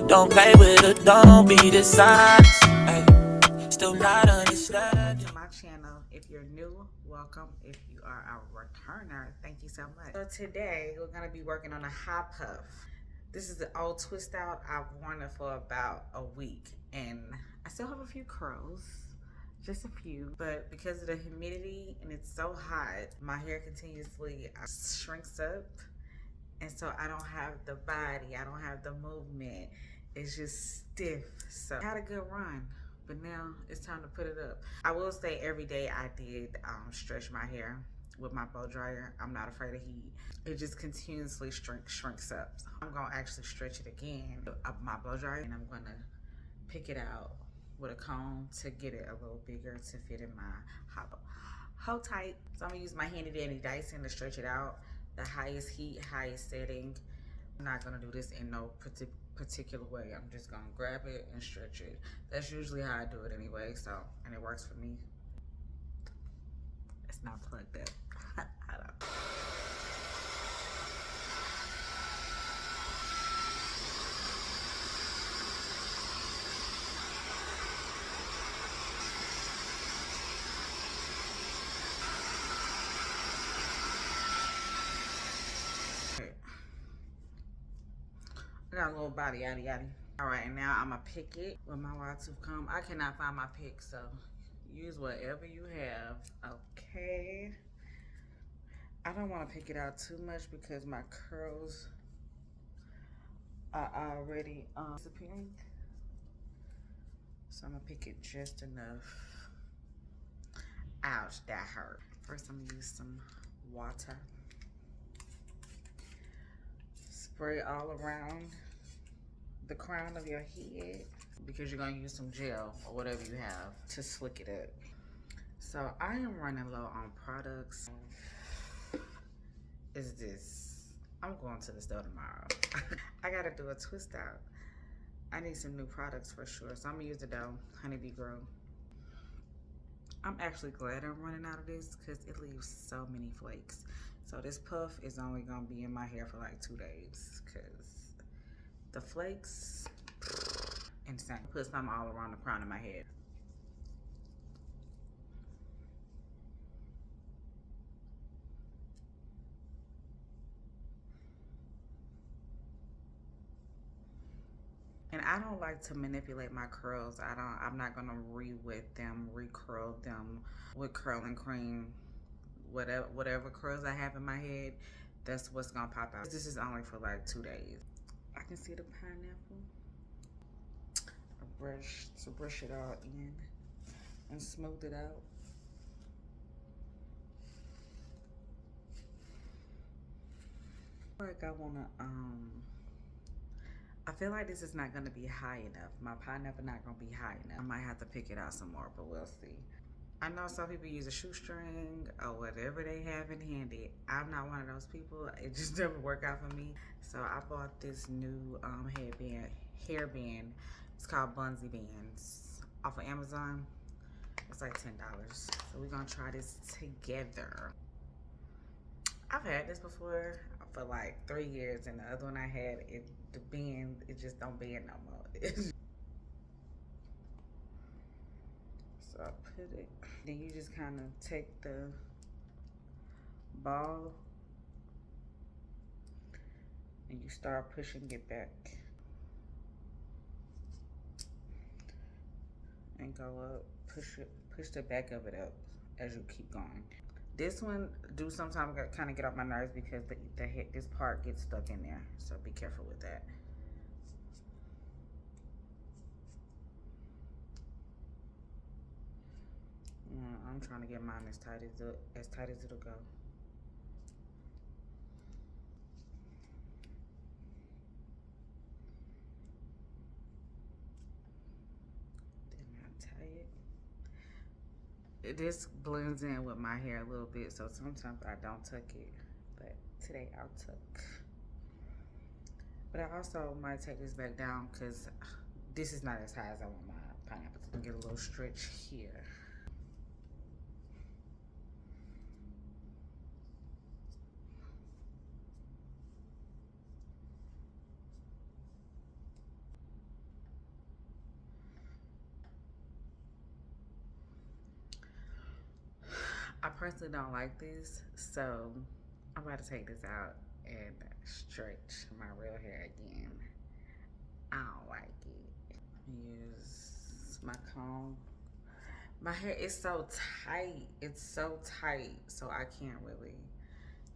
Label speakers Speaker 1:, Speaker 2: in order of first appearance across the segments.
Speaker 1: Don't play with it, don't be dishonest. Ay, still not understand.
Speaker 2: To my channel, if you're new, welcome. If you are a returner, thank you so much. So today we're gonna be working on a high puff. This is the old twist out. I've worn it for about a week and I still have a few curls, just a few, but because of the humidity and it's so hot, my hair continuously shrinks up. And so I don't have the body, I don't have the movement. It's just stiff. So I had a good run, but now it's time to put it up. I will say every day I did stretch my hair with my blow dryer. I'm not afraid of heat. It just continuously shrinks up. So I'm gonna actually stretch it again with my blow dryer, and I'm gonna pick it out with a comb to get it a little bigger to fit in my hollow. Hold tight. So I'm gonna use my handy dandy Dyson to stretch it out. The highest heat, highest setting. I'm not gonna do this in no particular way. I'm just gonna grab it and stretch it. That's usually how I do it anyway, so, and it works for me. It's not plugged up. I don't. I got a little body, yaddy yaddy. All right, and now I'm gonna pick it with my wide tooth comb. I cannot find my pick, so use whatever you have. Okay. I don't want to pick it out too much because my curls are already disappearing. So I'm gonna pick it just enough. Ouch, that hurt. First, I'm gonna use some water. Spray all around the crown of your head because you're gonna use some gel or whatever you have to slick it up. So I am running low on products. Is this? I'm going to the store tomorrow. I gotta do a twist out. I need some new products for sure. So I'm gonna use the Dough Honeybee Grow. I'm actually glad I'm running out of this because it leaves so many flakes. So this puff is only gonna be in my hair for like 2 days because the flakes, insane. Put some all around the crown of my head. And I don't like to manipulate my curls. I'm not gonna re-wet them, re-curl them with curling cream. Whatever curls I have in my head, that's what's gonna pop out. This is only for like 2 days. I can see the pineapple. A brush to brush it all in and smooth it out. Like I wanna I feel like this is not gonna be high enough. My pineapple not gonna be high enough. I might have to pick it out some more, but we'll see. I know some people use a shoestring or whatever they have in handy. I'm not one of those people. It just doesn't work out for me. So I bought this new hairband. It's called Bunsy Bands off of Amazon. It's like $10. So we're gonna try this together. I've had this before for like 3 years, and the other one I had, the band, it just don't bend no more. So I put it, then you just kind of take the ball and you start pushing it back and go up, push the back of it up as you keep going. This one do sometimes kind of get off my nerves because this part gets stuck in there, so be careful with that. I'm trying to get mine as tight as it'll go. Then I tie it. This blends in with my hair a little bit, so sometimes I don't tuck it, but today I'll tuck. But I also might take this back down because this is not as high as I want my pineapple to get a little stretch here. I personally don't like this, so I'm about to take this out and stretch my real hair again. I don't like it. Use my comb. My hair is so tight. It's so tight, so I can't really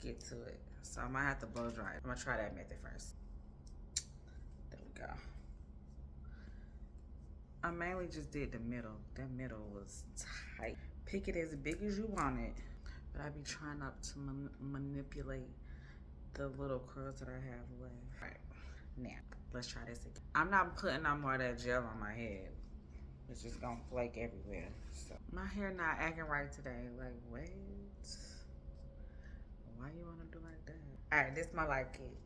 Speaker 2: get to it. So I might have to blow dry. I'm gonna try that method first. There we go. I mainly just did the middle. That middle was tight. Pick it as big as you want it, but I be trying not to manipulate the little curls that I have left. All right, now let's try this again. I'm not putting no more of that gel on my head. It's just gonna flake everywhere. So my hair not acting right today. Like, what? Why you wanna do like that? All right, this my like it.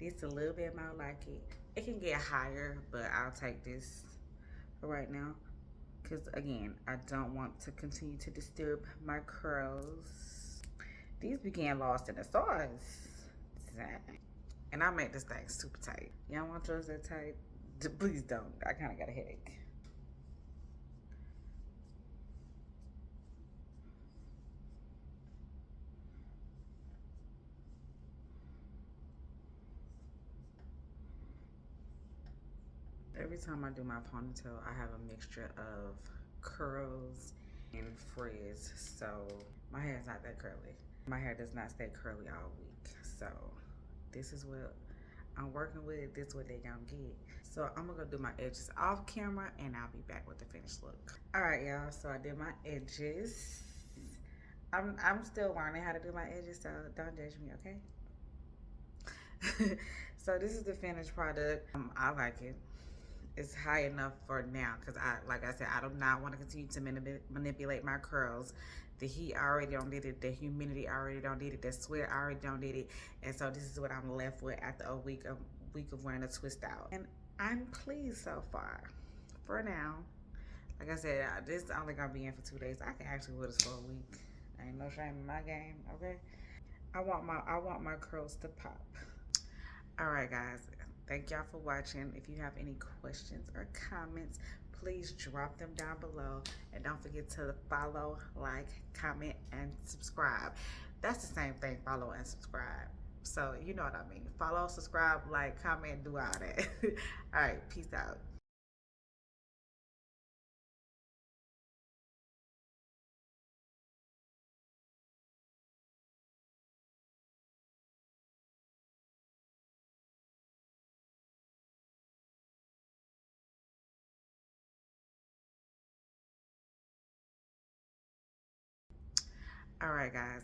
Speaker 2: This a little bit more like it. It can get higher, but I'll take this for right now. Because again, I don't want to continue to disturb my curls. These began lost in the sauce. Dang. And I make this thing super tight. Y'all want yours that tight? Please don't. I kind of got a headache. Every time I do my ponytail, I have a mixture of curls and frizz. So my hair is not that curly. My hair does not stay curly all week. So this is what I'm working with. This is what they gonna get. So I'm gonna go do my edges off camera and I'll be back with the finished look. All right, y'all, so I did my edges. I'm still learning how to do my edges, so don't judge me, okay? So this is the finished product. I like it. It's high enough for now because like I said, I do not want to continue to manipulate my curls. The heat already don't did it. The humidity already don't did it. The sweat already don't did it. And so this is what I'm left with after a week of wearing a twist out. And I'm pleased so far. For now, like I said, this is only gonna be in for 2 days. I can actually wear this for a week. Ain't no shame in my game, okay? I want my curls to pop. All right, guys. Thank y'all for watching. If you have any questions or comments, please drop them down below. And don't forget to follow, like, comment, and subscribe. That's the same thing, follow and subscribe. So you know what I mean. Follow, subscribe, like, comment, do all that. All right, peace out. All right, guys.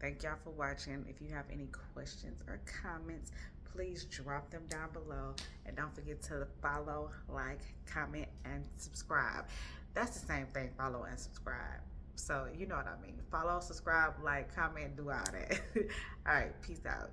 Speaker 2: Thank y'all for watching. If you have any questions or comments, please drop them down below. And don't forget to follow, like, comment, and subscribe. That's the same thing, follow and subscribe. So you know what I mean. Follow, subscribe, like, comment, do all that. All right, peace out.